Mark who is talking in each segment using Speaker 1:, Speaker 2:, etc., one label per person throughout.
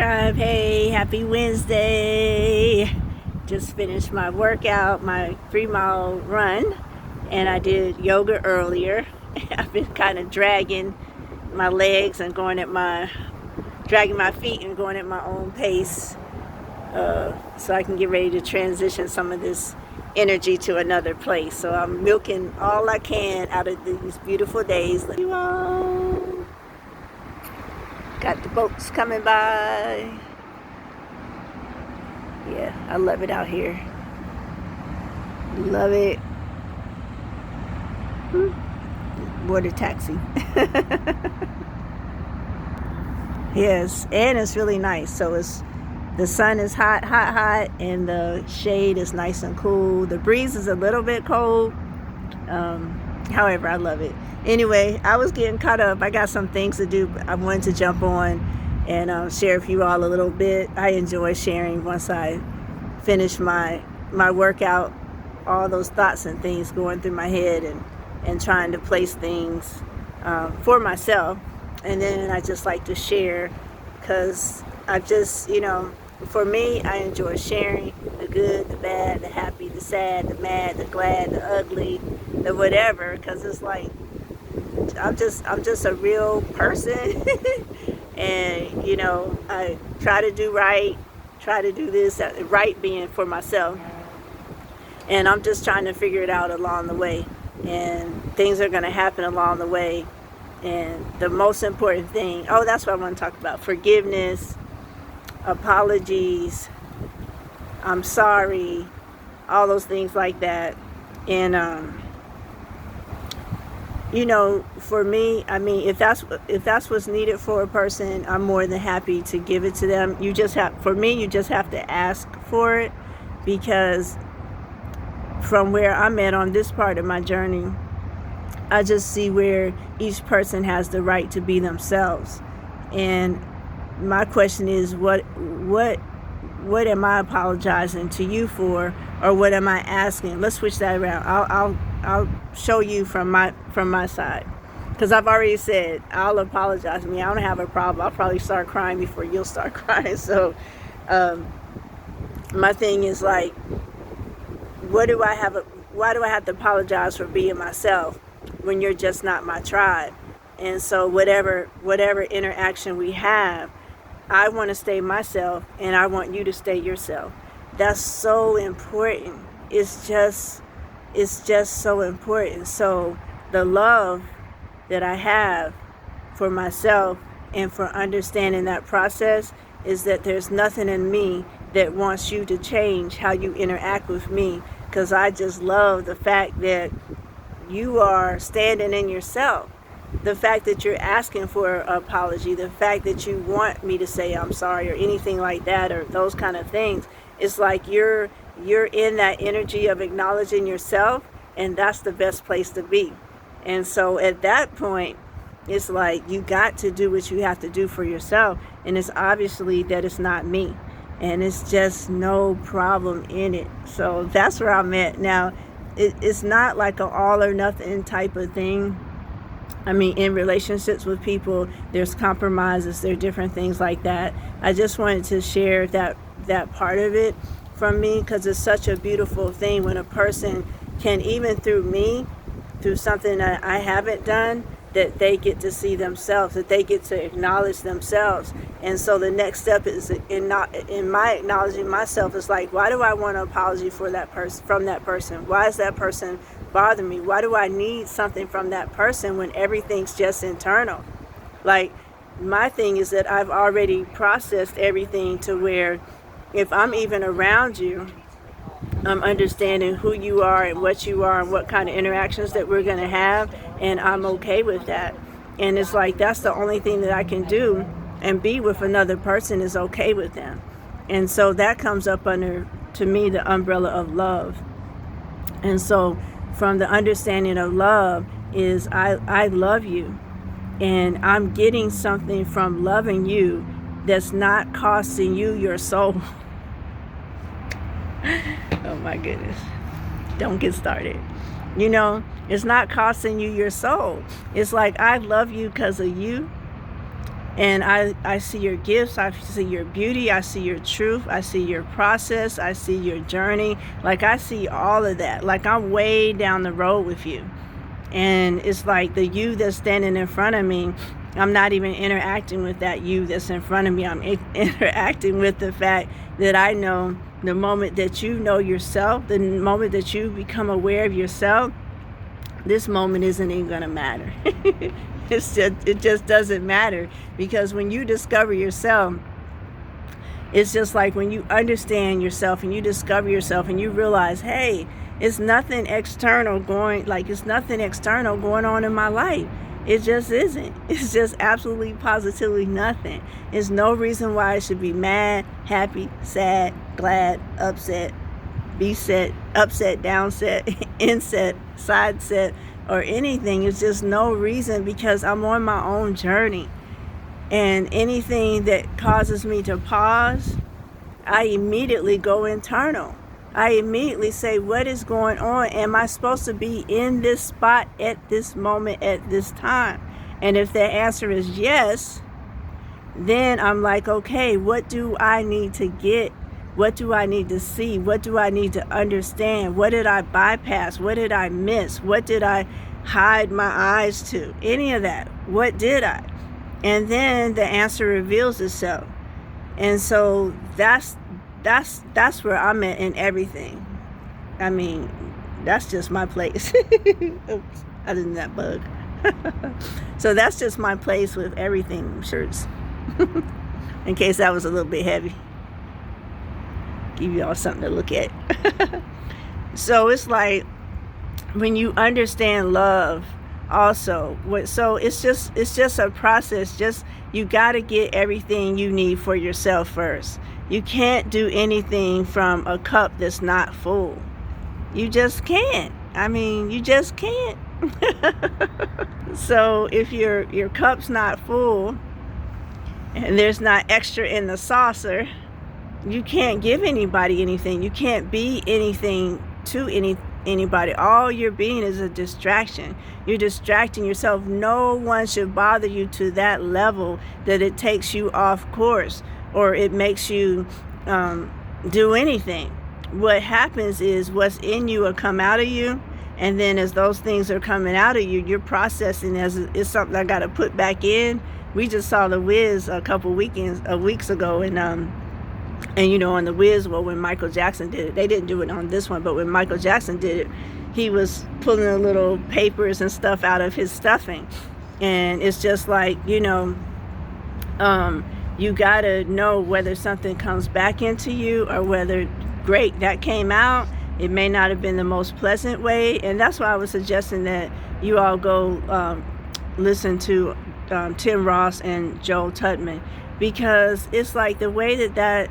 Speaker 1: Tribe. Hey, happy Wednesday. Just finished my workout, my 3-mile run, and I did yoga earlier. I've been kind of dragging my legs and dragging my feet and going at my own pace, so I can get ready to transition some of this energy to another place. So I'm milking all I can out of these beautiful days. Love you all. Got the boats coming by. Yeah, I love it out here. Love it. Water taxi. Yes, and it's really nice. So the sun is hot, and the shade is nice and cool. The breeze is a little bit cold. However, I love it. Anyway, I was getting caught up. I got some things to do. I wanted to jump on and share with you all a little bit. I enjoy sharing once I finish my workout, all those thoughts and things going through my head and trying to place things for myself. And then I just like to share because I just, for me, I enjoy sharing the good, the bad, the happy, the sad, the mad, the glad, the ugly, the whatever, because it's like I'm just a real person. And I try to do right, try to do this, right being for myself, and I'm just trying to figure it out along the way, and things are going to happen along the way. And the most important thing, that's what I want to talk about: forgiveness, apologies, I'm sorry, all those things like that. And for me, I mean, if that's what's needed for a person, I'm more than happy to give it to them. You just have to ask for it, because from where I'm at on this part of my journey, I just see where each person has the right to be themselves. And my question is, what am I apologizing to you for, or what am I asking? Let's switch that around. I'll show you from my side, because I've already said I'll apologize. I mean, I don't have a problem. I'll probably start crying before you'll start crying. So my thing is like, why do I have to apologize for being myself when you're just not my tribe? And so whatever interaction we have, I want to stay myself, and I want you to stay yourself. That's so important. It's just so important. So the love that I have for myself and for understanding that process is that there's nothing in me that wants you to change how you interact with me, because I just love the fact that you are standing in yourself. The fact that you're asking for an apology, the fact that you want me to say I'm sorry or anything like that, or those kind of things, it's like you're in that energy of acknowledging yourself, and that's the best place to be. And so at that point, it's like you got to do what you have to do for yourself, and it's obviously that it's not me, and it's just no problem in it. So that's where I'm at now. It's not like an all or nothing type of thing. I mean, in relationships with people, there's compromises, there are different things like that. I just wanted to share that part of it from me, because it's such a beautiful thing when a person can, even through me, through something that I haven't done, that they get to see themselves, that they get to acknowledge themselves. And so the next step is in my acknowledging myself is like, why do I want an apology from that person? Why is that person bothering me? Why do I need something from that person when everything's just internal? Like, my thing is that I've already processed everything to where if I'm even around you, I'm understanding who you are and what you are and what kind of interactions that we're going to have, and I'm okay with that. And it's like, that's the only thing that I can do and be with another person is okay with them. And so that comes up under, to me, the umbrella of love. And so from the understanding of love is I love you, and I'm getting something from loving you that's not costing you your soul. Oh my goodness. Don't get started. It's not costing you your soul. It's like, I love you because of you. And I see your gifts, I see your beauty, I see your truth, I see your process, I see your journey. Like, I see all of that. Like, I'm way down the road with you. And it's like the you that's standing in front of me, I'm not even interacting with that you that's in front of me. I'm interacting with the fact that I know the moment that you know yourself, the moment that you become aware of yourself, this moment isn't even going to matter. It just doesn't matter, because when you discover yourself, it's just like when you understand yourself and you discover yourself and you realize, hey, it's nothing external going on in my life. It just isn't. It's just absolutely positively nothing. There's no reason why I should be mad, happy, sad, glad, upset, be set, upset, downset, inset, side set, or anything. It's just no reason, because I'm on my own journey. And anything that causes me to pause, I immediately go internal. I immediately say, what is going on? Am I supposed to be in this spot at this moment, at this time? And if the answer is yes, then I'm like, okay, what do I need to get? What do I need to see? What do I need to understand? What did I bypass? What did I miss? What did I hide my eyes to? Any of that. What did I? And then the answer reveals itself. And so that's where I'm at in everything. I mean, that's just my place. Oops, I didn't that bug. So that's just my place with everything shirts. In case that was a little bit heavy. Give y'all something to look at. So it's like, when you understand love also, so it's just a process. Just, you got to get everything you need for yourself first. You can't do anything from a cup that's not full. You just can't. I mean, you just can't. So if your cup's not full and there's not extra in the saucer, you can't give anybody anything. You can't be anything to anybody. All you're being is a distraction. You're distracting yourself. No one should bother you to that level that it takes you off course, or it makes you do anything. What happens is, what's in you will come out of you, and then as those things are coming out of you, you're processing as it's something I got to put back in. We just saw The Wiz a couple weeks ago, and you know, on The Wiz, well, when Michael Jackson did it, they didn't do it on this one, but when Michael Jackson did it, he was pulling the little papers and stuff out of his stuffing. And it's just like, you know, you gotta know whether something comes back into you, or whether, great, that came out. It may not have been the most pleasant way. And that's why I was suggesting that you all go listen to Tim Ross and Joel Tutman, because it's like the way that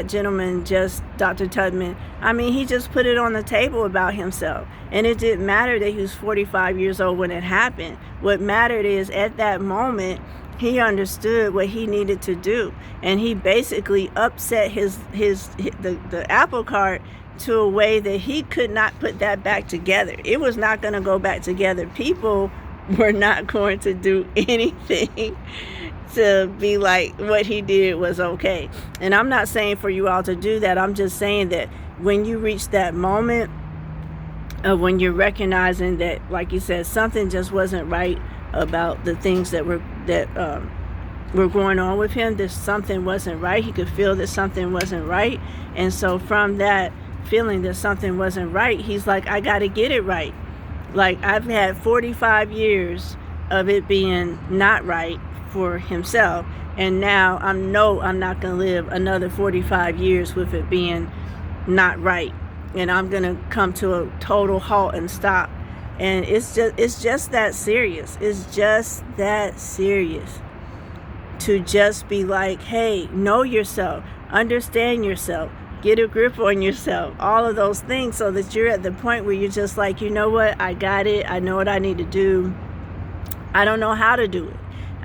Speaker 1: gentleman, just Dr. Tutman, I mean, he just put it on the table about himself. And it didn't matter that he was 45 years old when it happened. What mattered is, at that moment, he understood what he needed to do. And he basically upset the apple cart to a way that he could not put that back together. It was not going to go back together. People were not going to do anything to be like, what he did was okay. And I'm not saying for you all to do that. I'm just saying that when you reach that moment of when you're recognizing that, like you said, something just wasn't right about the things that were going on with him, that something wasn't right. He could feel that something wasn't right. And so from that feeling that something wasn't right, he's like, I got to get it right. Like, I've had 45 years of it being not right for himself, and now I'm not going to live another 45 years with it being not right, and I'm going to come to a total halt and stop. And it's just that serious. It's just that serious to just be like, hey, know yourself, understand yourself, get a grip on yourself, all of those things, so that you're at the point where you're just like, you know what, I got it. I know what I need to do. I don't know how to do it.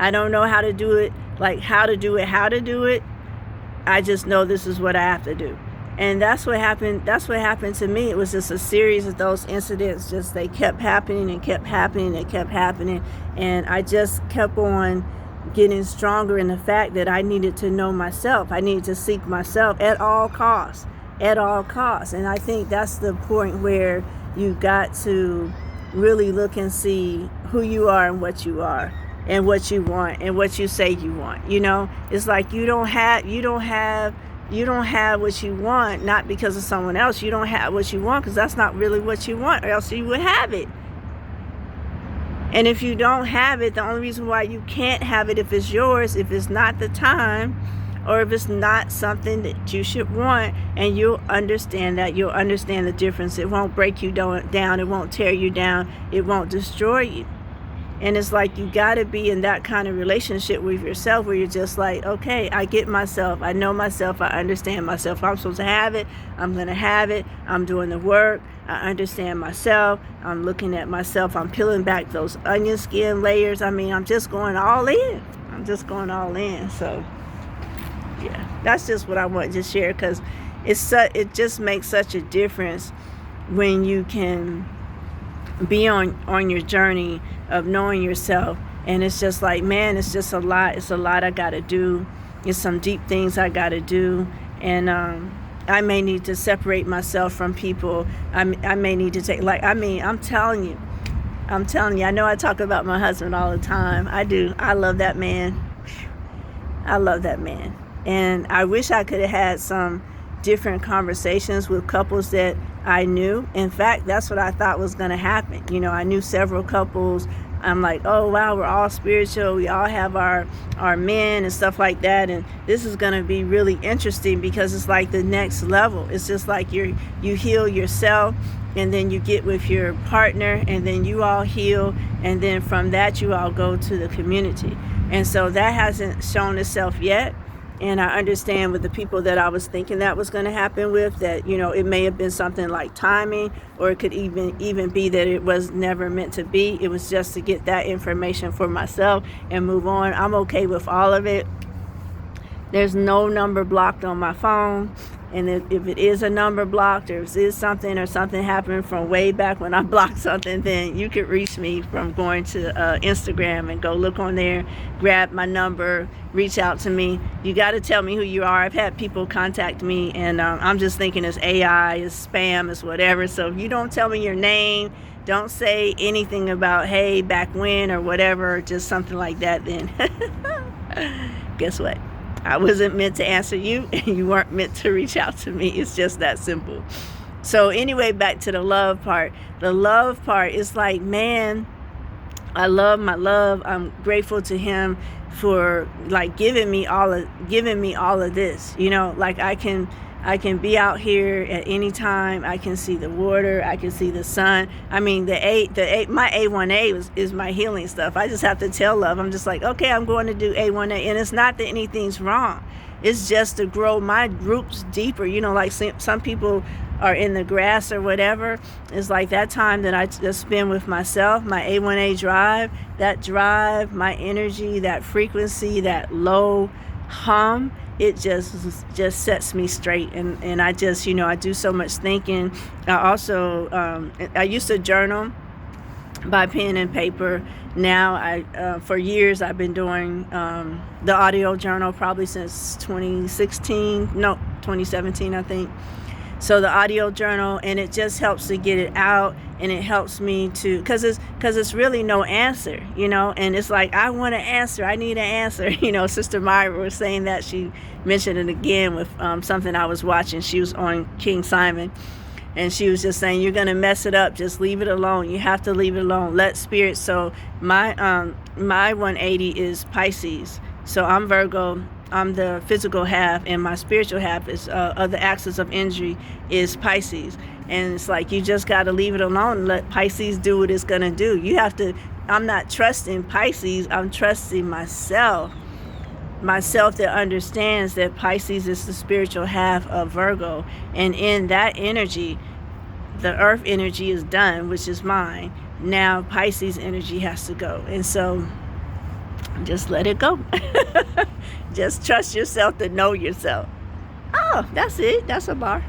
Speaker 1: I don't know how to do it, like how to do it. I just know this is what I have to do. And that's what happened to me. It was just a series of those incidents. Just, they kept happening and kept happening and kept happening. And I just kept on getting stronger in the fact that I needed to know myself. I needed to seek myself at all costs, at all costs. And I think that's the point where you got to really look and see who you are and what you are and what you want and what you say you want. You know, it's like you don't have what you want, not because of someone else. You don't have what you want because that's not really what you want, or else you would have it. And if you don't have it, the only reason why you can't have it if it's yours, if it's not the time, or if it's not something that you should want, and you'll understand that, you'll understand the difference. It won't break you down, it won't tear you down, it won't destroy you. And it's like you got to be in that kind of relationship with yourself where you're just like, okay, I get myself, I know myself, I understand myself. If I'm supposed to have it, I'm going to have it. I'm doing the work. I understand myself. I'm looking at myself. I'm peeling back those onion skin layers. I mean, I'm just going all in. So, yeah, that's just what I want to share, because it just makes such a difference when you can be on your journey of knowing yourself. And it's just like, man, it's just a lot. It's a lot I got to do. It's some deep things I got to do. And I may need to separate myself from people. I may need to take, I'm telling you, I know I talk about my husband all the time. I do. I love that man. And I wish I could have had some different conversations with couples that I knew. In fact, that's what I thought was going to happen. You know, I knew several couples. I'm like, oh, wow, we're all spiritual. We all have our men and stuff like that. And this is going to be really interesting because it's like the next level. It's just like you heal yourself, and then you get with your partner, and then you all heal. And then from that, you all go to the community. And so that hasn't shown itself yet. And I understand with the people that I was thinking that was going to happen with, that, you know, it may have been something like timing, or it could even be that it was never meant to be. It was just to get that information for myself and move on. I'm okay with all of it. There's no number blocked on my phone. And if it is a number blocked, or if it is something, or something happened from way back when I blocked something, then you could reach me from going to Instagram and go look on there, grab my number, reach out to me. You got to tell me who you are. I've had people contact me, and I'm just thinking it's AI, it's spam, it's whatever. So if you don't tell me your name, don't say anything about, hey, back when, or whatever, just something like that, then guess what? I wasn't meant to answer you, and you weren't meant to reach out to me. It's just that simple. So anyway, back to the love part. The love part is like, man, I love my love. I'm grateful to him for like giving me all of this. You know, like I can be out here at any time. I can see the water. I can see the sun. I mean, my A1A is my healing stuff. I just have to tell love. I'm just like, okay, I'm going to do A1A. And it's not that anything's wrong. It's just to grow my roots deeper. You know, like some people are in the grass or whatever. It's like that time that I just spend with myself, my A1A drive, my energy, that frequency, that low hum. It just sets me straight, and I just, you know, I do so much thinking. I also I used to journal by pen and paper. Now for years I've been doing the audio journal, probably since 2017 I think. So the audio journal, and it just helps to get it out, and it helps me to, because it's really no answer, you know, and it's like, I want an answer, I need an answer. You know, Sister Myra was saying that, she mentioned it again with something I was watching. She was on King Simon, and she was just saying, you're going to mess it up, just leave it alone. You have to leave it alone. Let spirit. So my 180 is Pisces. So I'm Virgo. I'm the physical half, and my spiritual half is of the axis of energy is Pisces. And it's like, you just got to leave it alone and let Pisces do what it's going to do. You have to, I'm not trusting Pisces, I'm trusting myself that understands that Pisces is the spiritual half of Virgo. And in that energy, the earth energy is done, which is mine. Now Pisces energy has to go. And so just let it go. Just trust yourself to know yourself. Oh, that's it. That's a bar.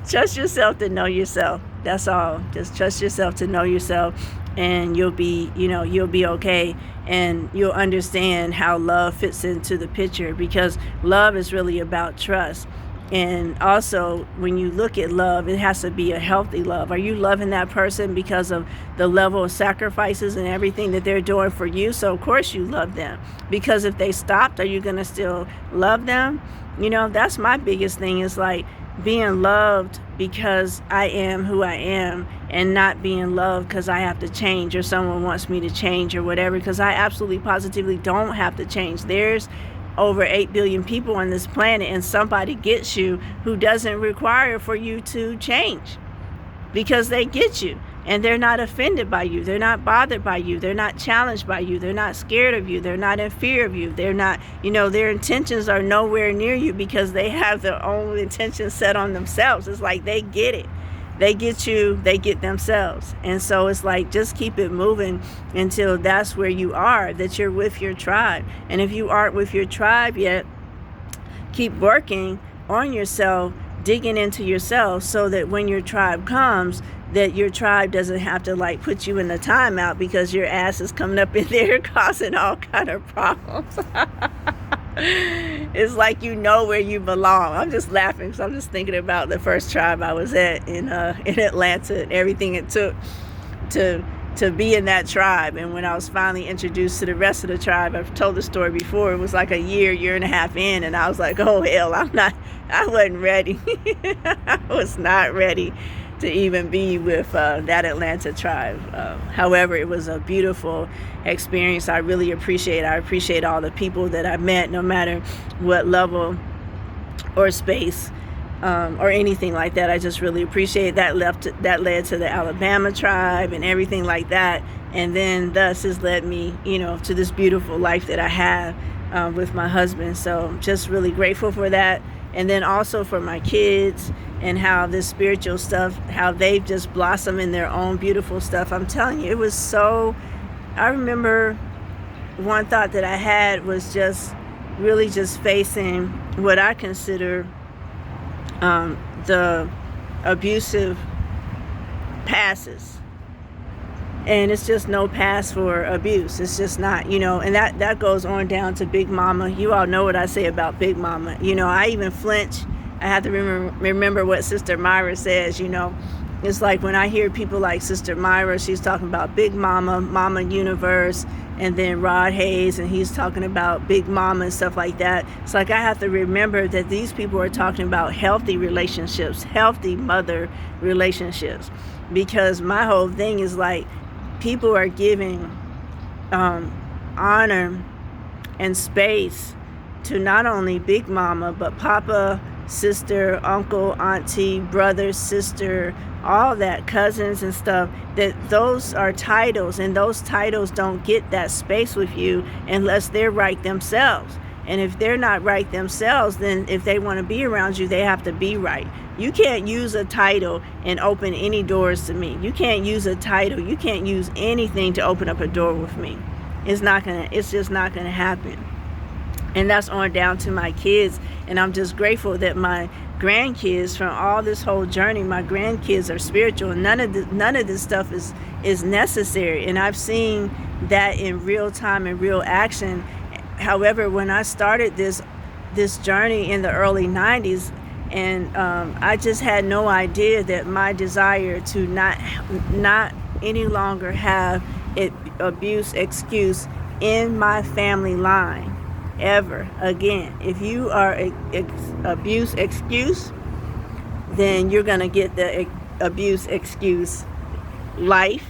Speaker 1: Trust yourself to know yourself. That's all. Just trust yourself to know yourself. and you'll be, you'll be okay, and you'll understand how love fits into the picture, because love is really about trust. And also, when you look at love, it has to be a healthy love. Are you loving that person because of the level of sacrifices and everything that they're doing for you? So of course you love them, because if they stopped, are you going to still love them? That's my biggest thing, is like being loved because I am who I am, and not being loved because I have to change or someone wants me to change or whatever, because I absolutely positively don't have to change. There's over 8 billion people on this planet, and somebody gets you who doesn't require for you to change, because they get you and they're not offended by you, they're not bothered by you, they're not challenged by you, they're not scared of you, they're not in fear of you, they're not, their intentions are nowhere near you, because they have their own intentions set on themselves. It's like they get it. They get you, they get themselves. And so it's like, just keep it moving until that's where you are, that you're with your tribe. And if you aren't with your tribe yet, keep working on yourself, digging into yourself, so that when your tribe comes, that your tribe doesn't have to like put you in the timeout because your ass is coming up in there causing all kind of problems. It's like where you belong. I'm just laughing because I'm just thinking about the first tribe I was at in Atlanta, and everything it took to be in that tribe. And when I was finally introduced to the rest of the tribe, I've told the story before, it was like a year and a half in, and I was like, oh hell, I wasn't ready. I was not ready to even be with that Atlanta tribe. However, it was a beautiful experience. I really appreciate all the people that I met, no matter what level or space or anything like that. I just really appreciate that. That led to the Alabama tribe and everything like that, and then thus has led me, to this beautiful life that I have with my husband. So just really grateful for that. And then also for my kids, and how this spiritual stuff, how they've just blossomed in their own beautiful stuff. I'm telling you, it was so, I remember one thought that I had was just really just facing what I consider the abusive passes. And it's just no pass for abuse. It's just not, and that goes on down to Big Mama. You all know what I say about Big Mama. I even flinch. I have to remember what Sister Myra says, It's like when I hear people like Sister Myra, she's talking about Big Mama, Mama Universe, and then Rod Hayes, and he's talking about Big Mama and stuff like that. It's like I have to remember that these people are talking about healthy relationships, healthy mother relationships, because my whole thing is like, people are giving honor and space to not only Big Mama, but Papa, sister, uncle, auntie, brother, sister, all that, cousins and stuff, that those are titles, and those titles don't get that space with you unless they're right themselves. And if they're not right themselves, then if they want to be around you, they have to be right. You can't use a title and open any doors to me. You can't use a title. You can't use anything to open up a door with me. It's just not gonna happen. And that's on down to my kids. And I'm just grateful that my grandkids, from all this whole journey, my grandkids are spiritual. And none of this stuff is necessary. And I've seen that in real time and real action. However, when I started this journey in the early 90s, and I just had no idea that my desire to not any longer have abuse excuse in my family line ever again. If you are abuse excuse, then you're gonna get the abuse excuse life,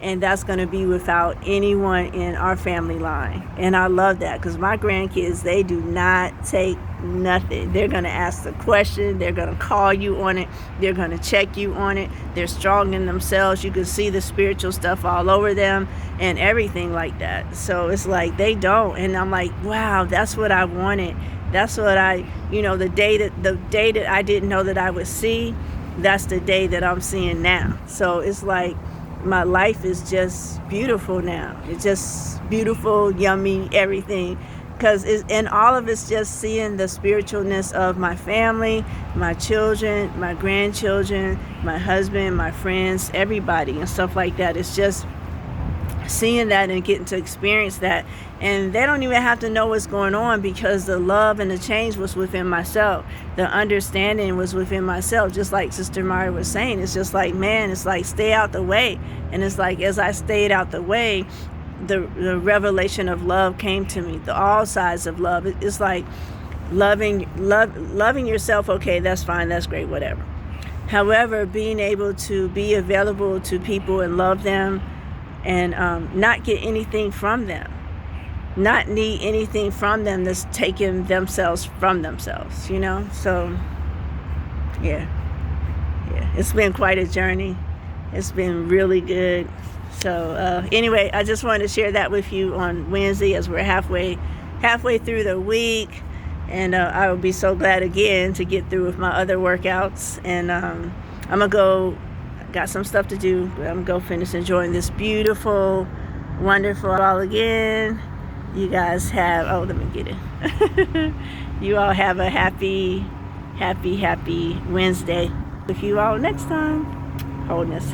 Speaker 1: and that's going to be without anyone in our family line. And I love that, because my grandkids, they do not take nothing. They're going to ask the question. They're going to call you on it. They're going to check you on it. They're strong in themselves. You can see the spiritual stuff all over them and everything like that. So it's like they don't. And I'm like, wow, that's what I wanted. That's what the day that I didn't know that I would see, that's the day that I'm seeing now. So it's like, my life is just beautiful now. It's just beautiful, yummy, everything. And all of it's just seeing the spiritualness of my family, my children, my grandchildren, my husband, my friends, everybody, and stuff like that. It's just seeing that and getting to experience that. And they don't even have to know what's going on, because the love and the change was within myself. The understanding was within myself. Just like Sister Mari was saying, it's just like, man, it's like, stay out the way. And it's like, as I stayed out the way, the revelation of love came to me, all sides of love. It's like loving yourself. Okay, that's fine, that's great, whatever. However, being able to be available to people and love them, and not get anything from them, not need anything from them that's taking themselves from themselves, you know? So, yeah, it's been quite a journey. It's been really good. So, anyway, I just wanted to share that with you on Wednesday, as we're halfway through the week. And I will be so glad again to get through with my other workouts. And I'm going to go. Got some stuff to do, but I'm gonna go finish enjoying this beautiful, wonderful all again. You guys have, oh, let me get it. You all have a happy Wednesday. With you all next time. Wholeness.